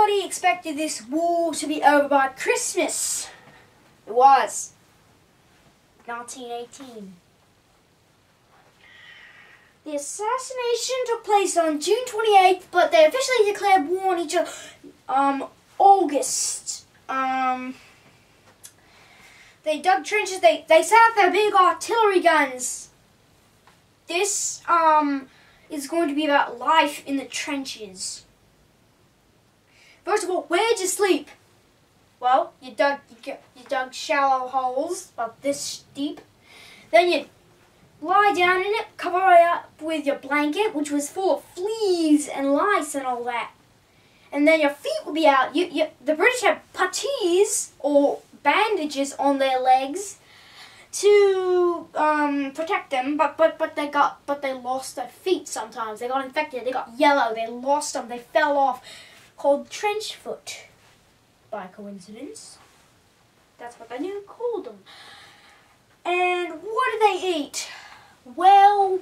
Everybody expected this war to be over by Christmas. It was. 1918. The assassination took place on June 28th, but they officially declared war on each other August. They dug trenches, they set up their big artillery guns. This is going to be about life in the trenches. First of all, where'd you sleep? Well, you dug shallow holes about this deep. Then you lie down in it, cover it up with your blanket, which was full of fleas and lice and all that. And then your feet will be out. The British had puttees or bandages on their legs to protect them, but they lost their feet sometimes. They got infected. They got yellow. They lost them. They fell off. Called trench foot, by coincidence. That's what they called them. And what did they eat? Well,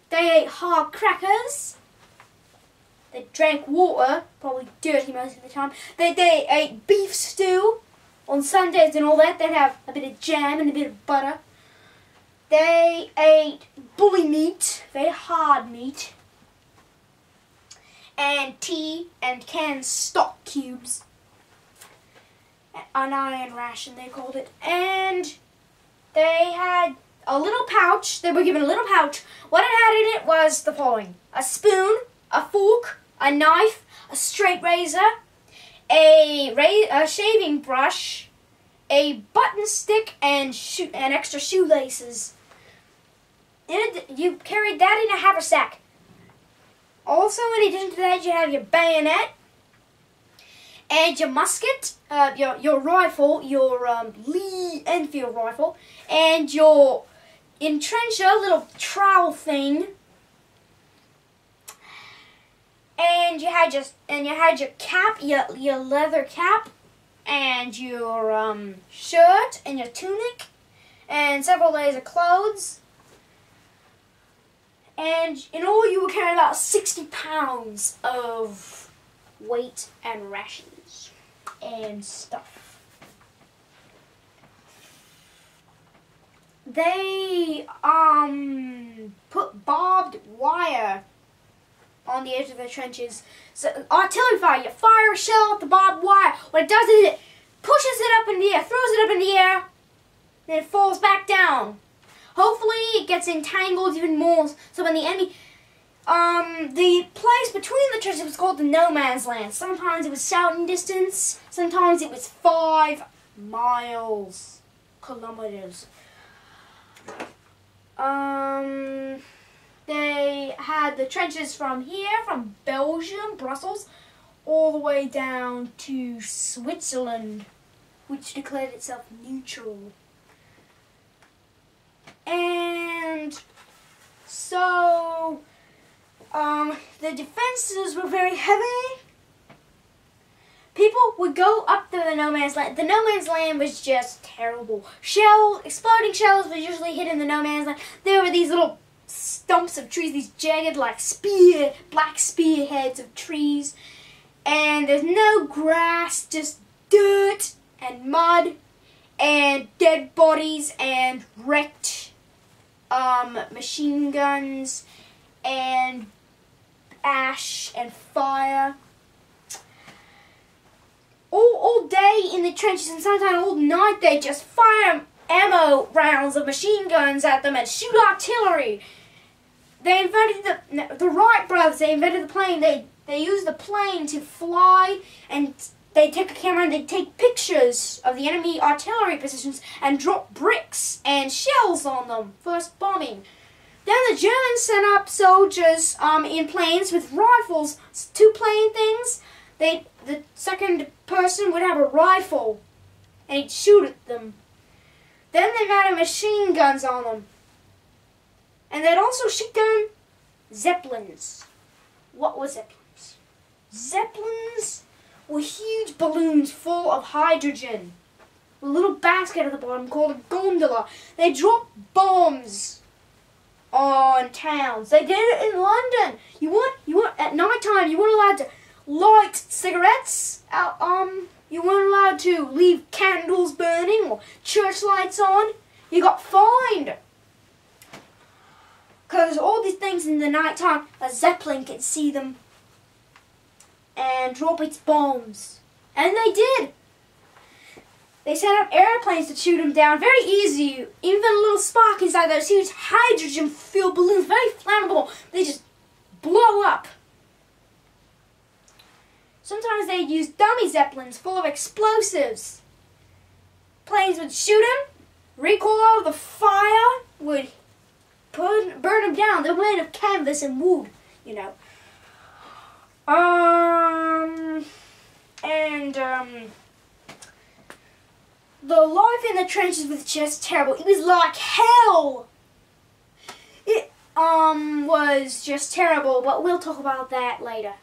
they ate hard crackers. They drank water, probably dirty most of the time. They ate beef stew on Sundays and all that. They'd have a bit of jam and a bit of butter. They ate bully meat, very hard meat. And tea and canned stock cubes. An iron ration, they called it. And they had a little pouch. They were given a little pouch. What it had in it was the following: a spoon, a fork, a knife, a straight razor, a shaving brush, a button stick, and extra shoelaces. You carried that in a haversack. Also, in addition to that, you have your bayonet and your musket, your rifle, your Lee Enfield rifle, and your entrencher, little trowel thing. And you had your cap, your leather cap, and your shirt, and your tunic, and several layers of clothes. And in all, you were carrying about 60 pounds of weight and rations and stuff. They put barbed wire on the edge of the trenches. So artillery fire, you fire a shell at the barbed wire. What it does is it pushes it up in the air, throws it up in the air, then it falls back down. Hopefully it gets entangled even more, so when the enemy, the place between the trenches was called the no man's land. Sometimes it was shouting distance, sometimes it was 5 miles, kilometers. They had the trenches from here, from Belgium, Brussels, all the way down to Switzerland, which declared itself neutral. And so the defenses were very heavy. People would go up to the no man's land. The no man's land was just terrible. Exploding shells were usually hitting the no man's land. There were these little stumps of trees, these jagged like black spearheads of trees. And there's no grass, just dirt and mud and dead bodies and wrecked machine guns and ash and fire. All day in the trenches, and sometimes all night they just fire ammo rounds of machine guns at them and shoot artillery. They invented the Wright brothers. They invented the plane. They used the plane to fly, and they take a camera and they take pictures of the enemy artillery positions and drop bricks and shells on them. First bombing. Then the Germans sent up soldiers in planes with rifles, 2 plane things. The second person would have a rifle and he'd shoot at them. Then they mounted machine guns on them. And they'd also shoot down Zeppelins. What were Zeppelins? Zeppelins were huge balloons full of hydrogen. A little basket at the bottom called a gondola. They dropped bombs on towns. They did it in London. At night time, you weren't allowed to light cigarettes. You weren't allowed to leave candles burning or church lights on. You got fined. Because all these things in the night time, a Zeppelin can see them and drop its bombs. And they did. They set up airplanes to shoot them down. Very easy. Even a little spark inside those huge hydrogen-filled balloons, very flammable. They just blow up. Sometimes they use dummy Zeppelins full of explosives. Planes would shoot them, recoil, the fire would burn them down. They're made of canvas and wood, you know. The life in the trenches was just terrible. It was like hell. It was just terrible, but we'll talk about that later.